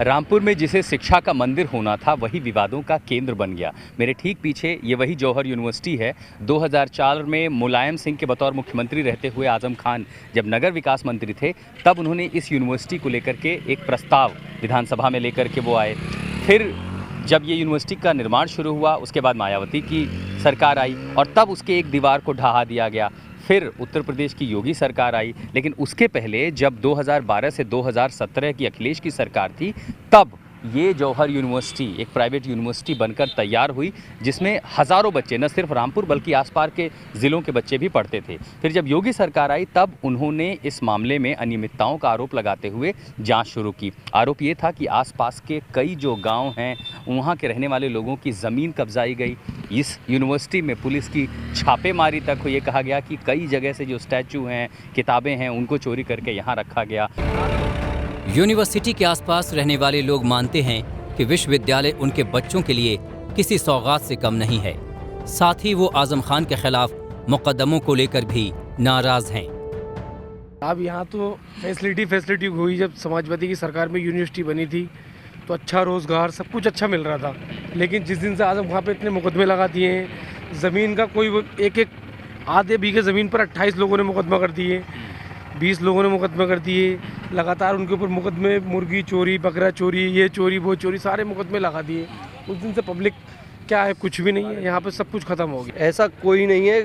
रामपुर में जिसे शिक्षा का मंदिर होना था वही विवादों का केंद्र बन गया। मेरे ठीक पीछे ये वही जौहर यूनिवर्सिटी है। 2004 में मुलायम सिंह के बतौर मुख्यमंत्री रहते हुए आजम खान जब नगर विकास मंत्री थे तब उन्होंने इस यूनिवर्सिटी को लेकर के एक प्रस्ताव विधानसभा में लेकर के वो आए। फिर जब ये यूनिवर्सिटी का निर्माण शुरू हुआ उसके बाद मायावती की सरकार आई और तब उसके एक दीवार को ढहा दिया गया। फिर उत्तर प्रदेश की योगी सरकार आई, लेकिन उसके पहले जब 2012 से 2017 की अखिलेश की सरकार थी तब ये जौहर यूनिवर्सिटी एक प्राइवेट यूनिवर्सिटी बनकर तैयार हुई जिसमें हज़ारों बच्चे न सिर्फ रामपुर बल्कि आसपास के ज़िलों के बच्चे भी पढ़ते थे। फिर जब योगी सरकार आई तब उन्होंने इस मामले में अनियमितताओं का आरोप लगाते हुए जांच शुरू की। आरोप ये था कि आसपास के कई जो गांव हैं वहाँ के रहने वाले लोगों की ज़मीन कब्जाई गई। इस यूनिवर्सिटी में पुलिस की छापेमारी तक हुई। ये कहा गया कि कई जगह से जो स्टैचू हैं, किताबें हैं, उनको चोरी करके यहाँ रखा गया। यूनिवर्सिटी के आसपास रहने वाले लोग मानते हैं कि विश्वविद्यालय उनके बच्चों के लिए किसी सौगात से कम नहीं है। साथ ही वो आजम खान के खिलाफ मुकदमों को लेकर भी नाराज हैं। अब यहाँ तो फैसिलिटी हुई। जब समाजवादी की सरकार में यूनिवर्सिटी बनी थी तो अच्छा रोज़गार सब कुछ अच्छा मिल रहा था, लेकिन जिस दिन से आजम खान पे इतने मुकदमे लगा दिए हैं, ज़मीन का कोई एक आधे बीघे ज़मीन पर 28 लोगों ने मुकदमा कर दिए, 20 लोगों ने मुकदमे कर दिए। लगातार उनके ऊपर मुकदमे, मुर्गी चोरी, बकरा चोरी, ये चोरी, वो चोरी, सारे मुकदमे लगा दिए। उस दिन से पब्लिक क्या है, कुछ भी नहीं है। यहाँ पे सब कुछ ख़त्म हो गया। ऐसा कोई नहीं है,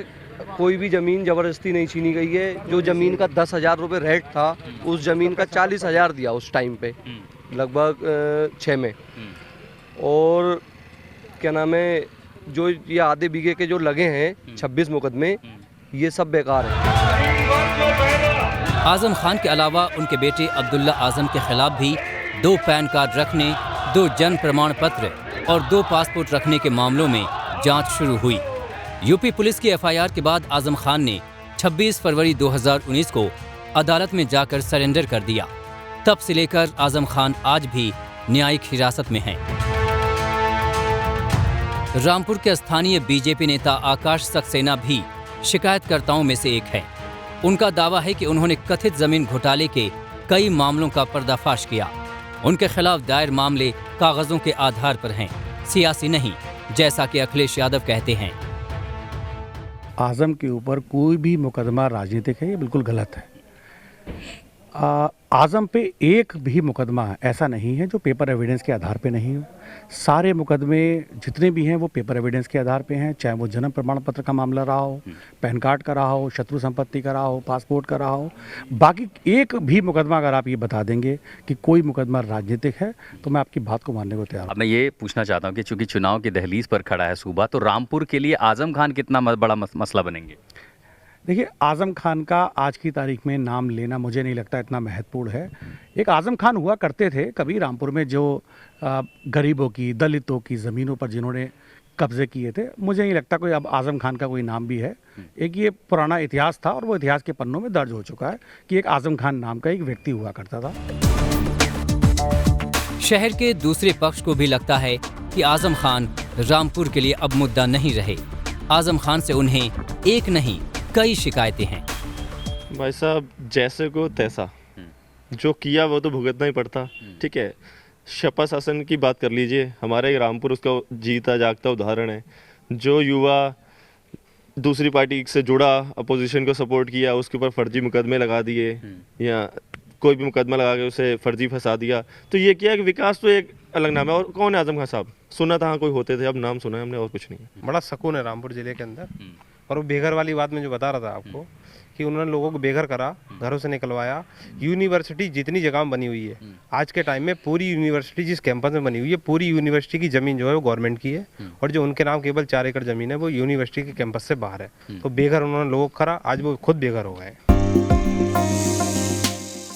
कोई भी ज़मीन ज़बरदस्ती नहीं छीनी गई है। जो ज़मीन का 10,000 रुपये रेट था उस ज़मीन का 40,000 दिया उस टाइम पे, लगभग 6 में। और क्या नाम है, जो ये आधे बीघे के जो लगे हैं 26 मुकदमे, ये सब बेकार है। आजम खान के अलावा उनके बेटे अब्दुल्ला आजम के खिलाफ भी 2 पैन कार्ड रखने, 2 जन्म प्रमाण पत्र और 2 पासपोर्ट रखने के मामलों में जांच शुरू हुई। यूपी पुलिस की एफआईआर के बाद आजम खान ने 26 फरवरी 2019 को अदालत में जाकर सरेंडर कर दिया। तब से लेकर आजम खान आज भी न्यायिक हिरासत में हैं। रामपुर के स्थानीय बीजेपी नेता आकाश सक्सेना भी शिकायतकर्ताओं में से एक है। उनका दावा है कि उन्होंने कथित जमीन घोटाले के कई मामलों का पर्दाफाश किया। उनके खिलाफ दायर मामले कागजों के आधार पर हैं, सियासी नहीं, जैसा कि अखिलेश यादव कहते हैं। आजम के ऊपर कोई भी मुकदमा राजनीतिक है, ये बिल्कुल गलत है। आजम पे एक भी मुकदमा ऐसा नहीं है जो पेपर एविडेंस के आधार पे नहीं हो। सारे मुकदमे जितने भी हैं वो पेपर एविडेंस के आधार पे हैं, चाहे वो जन्म प्रमाण पत्र का मामला रहा हो, पैन कार्ड का रहा हो, शत्रु संपत्ति का रहा हो, पासपोर्ट का रहा हो। बाकी एक भी मुकदमा अगर आप ये बता देंगे कि कोई मुकदमा राजनीतिक है तो मैं आपकी बात को मानने को तैयार हूँ। अब मैं ये पूछना चाहता हूँ कि चूंकि चुनाव की दहलीज पर खड़ा है सूबा, तो रामपुर के लिए आजम खान कितना बड़ा मसला बनेंगे? देखिए, आजम खान का आज की तारीख में नाम लेना मुझे नहीं लगता इतना महत्वपूर्ण है। एक आजम खान हुआ करते थे कभी रामपुर में, जो गरीबों की, दलितों की ज़मीनों पर जिन्होंने कब्जे किए थे। मुझे नहीं लगता कोई अब आजम खान का कोई नाम भी है। एक ये पुराना इतिहास था और वो इतिहास के पन्नों में दर्ज हो चुका है कि एक आजम खान नाम का एक व्यक्ति हुआ करता था। शहर के दूसरे पक्ष को भी लगता है कि आजम खान रामपुर के लिए अब मुद्दा नहीं रहे। आजम खान से उन्हें एक नहीं कई शिकायतें हैं। भाई साहब, जैसे को तैसा, जो किया वो तो भुगतना ही पड़ता। ठीक है, शपथ शासन की बात कर लीजिए, हमारे रामपुर उसका जीता जागता उदाहरण है। जो युवा दूसरी पार्टी से जुड़ा, अपोजिशन को सपोर्ट किया, उसके ऊपर फर्जी मुकदमे लगा दिए या कोई भी मुकदमा लगा के उसे फर्जी फंसा दिया, तो ये किया कि विकास तो एक अलग नाम है। और कौन है आजम खान साहब? सुना था हाँ कोई होते थे, अब नाम सुना है हमने और कुछ नहीं है। बड़ा सुकून है रामपुर जिले के अंदर। और वो बेघर वाली बात में जो बता रहा था आपको कि उन्होंने लोगों को बेघर करा, घरों से निकलवाया। यूनिवर्सिटी जितनी जगह में बनी हुई है आज के टाइम में, पूरी यूनिवर्सिटी जिस कैंपस में बनी हुई है, पूरी यूनिवर्सिटी की ज़मीन जो है वो गवर्नमेंट की है और जो उनके नाम केवल 4 एकड़ ज़मीन है वो यूनिवर्सिटी के कैंपस से बाहर है। तो बेघर उन्होंने लोगों को करा, आज वो खुद बेघर हो गए।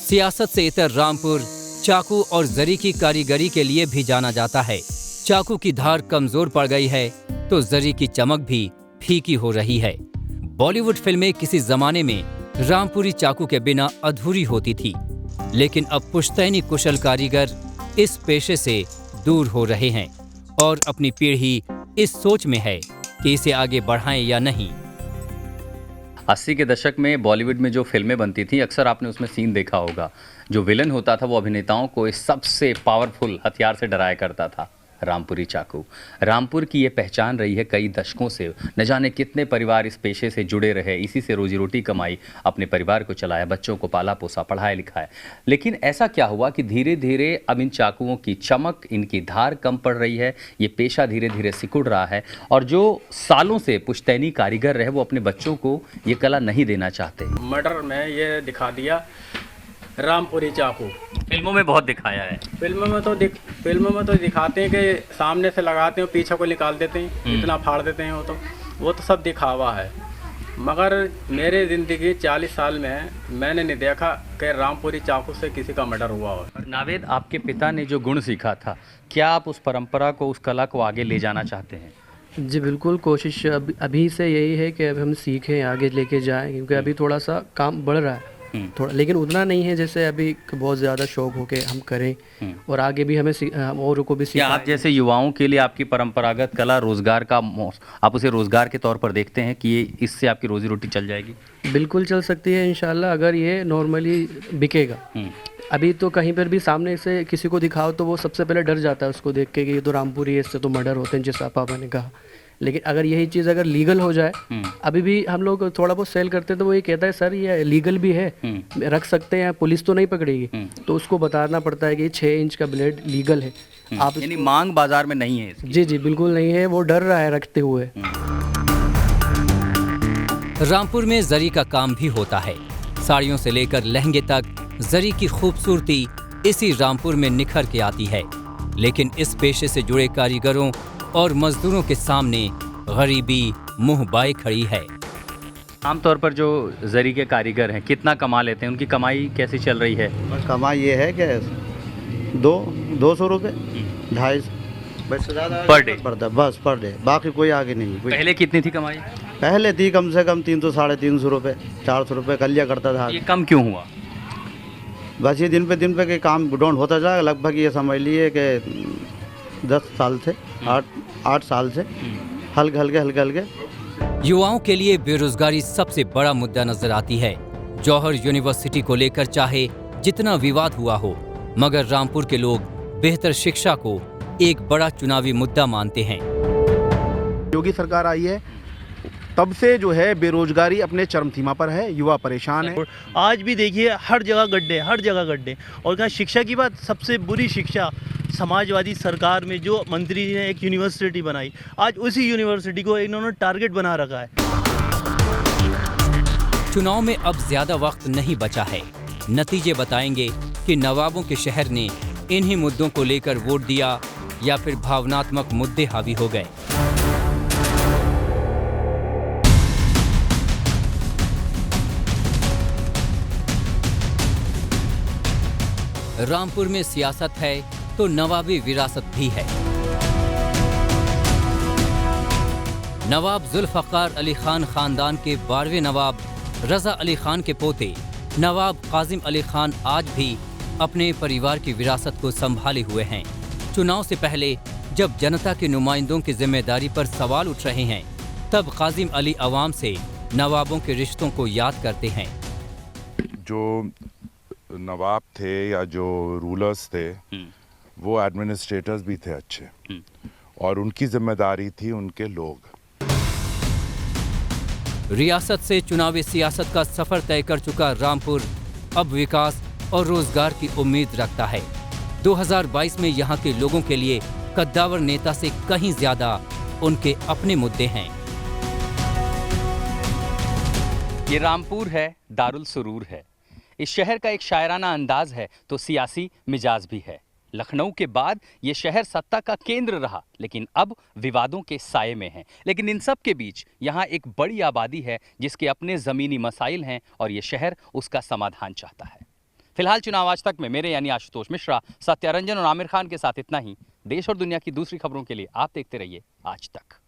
सियासत से इतर रामपुर चाकू और जरी की कारीगरी के लिए भी जाना जाता है। चाकू की धार कमजोर पड़ गई है तो जरी की चमक भी फीकी हो रही है। बॉलीवुड फिल्में किसी जमाने में रामपुरी चाकू के बिना अधूरी होती थी, लेकिन अब पुश्तैनी कुशल कारीगर इस पेशे से दूर हो रहे हैं और अपनी पीढ़ी इस सोच में है कि इसे आगे बढ़ाएं या नहीं। 80 के दशक में बॉलीवुड में जो फिल्में बनती थी अक्सर आपने उसमें सीन देखा होगा, जो विलन होता था वो अभिनेताओं को इस सबसे पावरफुल हथियार से डराया करता था, रामपुरी चाकू। रामपुर की ये पहचान रही है कई दशकों से। न जाने कितने परिवार इस पेशे से जुड़े रहे, इसी से रोजी रोटी कमाई, अपने परिवार को चलाया, बच्चों को पाला पोसा, पढ़ाया लिखाया। लेकिन ऐसा क्या हुआ कि धीरे धीरे अब इन चाकुओं की चमक, इनकी धार कम पड़ रही है, ये पेशा धीरे धीरे सिकुड़ रहा है और जो सालों से पुश्तैनी कारीगर रहे वो अपने बच्चों को ये कला नहीं देना चाहते। मर्डर में ये दिखा दिया रामपुरी चाकू। फिल्मों में बहुत दिखाया है। फिल्मों में तो दिखाते हैं कि सामने से लगाते हैं, पीछे को निकाल देते हैं, इतना फाड़ देते हैं। वो तो सब दिखावा है। मगर मेरे ज़िंदगी 40 साल में मैंने नहीं देखा कि रामपुरी चाकू से किसी का मर्डर हुआ हो। नावेद, आपके पिता ने जो गुण सीखा था, क्या आप उस परंपरा को, उस कला को आगे ले जाना चाहते हैं? जी बिल्कुल, कोशिश अभी से यही है कि अब हम सीखें, आगे लेके जाएं, क्योंकि अभी थोड़ा सा काम बढ़ रहा है थोड़ा, लेकिन उतना नहीं है जैसे अभी बहुत ज़्यादा शौक हो के हम करें और आगे भी हमें औरों को भी क्या आप जैसे युवाओं के लिए आपकी परंपरागत कला रोजगार का, आप उसे रोजगार के तौर पर देखते हैं कि ये इससे आपकी रोजी रोटी चल जाएगी? बिल्कुल चल सकती है इंशाल्लाह, अगर ये नॉर्मली बिकेगा। अभी तो कहीं पर भी सामने से किसी को दिखाओ तो वो सबसे पहले डर जाता है उसको देख के कि ये तो रामपुरी है, इससे तो मर्डर होते हैं, जैसा पापा ने कहा। लेकिन अगर यही चीज़ अगर लीगल हो जाए, अभी भी हम लोग थोड़ा बहुत सेल करते हैं तो वो ये कहता है सर ये लीगल भी है, रख सकते हैं, पुलिस तो नहीं पकड़ेगी। तो उसको बताना पड़ता है कि 6 इंच का ब्लेड लीगल है। आप यानी मांग बाजार में नहीं है इसकी। जी बिल्कुल नहीं है, वो डर रहा है रखते हुए। रामपुर में जरी का काम भी होता है। साड़ियों से लेकर लहंगे तक जरी की खूबसूरती इसी रामपुर में निखर के आती है। लेकिन इस पेशे से जुड़े कारीगरों और मजदूरों के सामने गरीबी मुंह बाए खड़ी है। आमतौर पर जो जरी के कारीगर हैं कितना कमा लेते हैं, उनकी कमाई कैसी चल रही है? कमाई ये है कि 200 रुपये 250 बस ज़्यादा पर डे पड़ता है, बस पर डे, बाकी कोई आगे नहीं। कोई पहले कितनी थी कमाई? पहले थी कम से कम 300 साढ़े 300 रुपये 400 रुपये कर लिया करता था। ये कम क्यों हुआ? बस ये दिन पे के काम डाउन होता जाएगा। लगभग ये समझ लिए कि 10 साल से 8 साल से हल्के। युवाओं के लिए बेरोजगारी सबसे बड़ा मुद्दा नजर आती है। जौहर यूनिवर्सिटी को लेकर चाहे जितना विवाद हुआ हो, मगर रामपुर के लोग बेहतर शिक्षा को एक बड़ा चुनावी मुद्दा मानते हैं। योगी सरकार आई है तब से जो है बेरोजगारी अपने चरम सीमा पर है, युवा परेशान है। आज भी देखिए हर जगह गड्ढे। और कहाँ शिक्षा की बात, सबसे बुरी शिक्षा समाजवादी सरकार में जो मंत्री ने एक यूनिवर्सिटी बनाई, आज उसी यूनिवर्सिटी को इन्होंने टारगेट बना रखा है। चुनाव में अब ज्यादा वक्त नहीं बचा है। नतीजे बताएंगे कि नवाबों के शहर ने इन्हीं मुद्दों को लेकर वोट दिया या फिर भावनात्मक मुद्दे हावी हो गए। रामपुर में सियासत है तो नवाबी विरासत भी है। नवाब जुल्फ़कार अली खान खानदान के 12वें नवाब रज़ा अली खान के पोते नवाब काजिम अली खान आज भी अपने परिवार की विरासत को संभाले हुए हैं। चुनाव से पहले जब जनता के नुमाइंदों की जिम्मेदारी पर सवाल उठ रहे हैं, तब काजिम अली अवाम से नवाबों के रिश्तों को याद करते हैं। जो नवाब थे या जो रूलर्स थे वो एडमिनिस्ट्रेटर्स भी थे अच्छे, और उनकी जिम्मेदारी थी उनके लोग। रियासत से चुनावी सियासत का सफर तय कर चुका रामपुर अब विकास और रोजगार की उम्मीद रखता है। 2022 में यहाँ के लोगों के लिए कद्दावर नेता से कहीं ज्यादा उनके अपने मुद्दे हैं। ये रामपुर है, दारुल सुरूर है। इस शहर का एक शायराना अंदाज है तो सियासी मिजाज भी है। लखनऊ के बाद ये शहर सत्ता का केंद्र रहा, लेकिन अब विवादों के साये में है। लेकिन इन सब के बीच यहाँ एक बड़ी आबादी है जिसके अपने ज़मीनी मसाइल हैं और ये शहर उसका समाधान चाहता है। फिलहाल चुनाव आज तक में मेरे यानी आशुतोष मिश्रा, सत्यारंजन और आमिर खान के साथ इतना ही। देश और दुनिया की दूसरी खबरों के लिए आप देखते रहिए आज तक।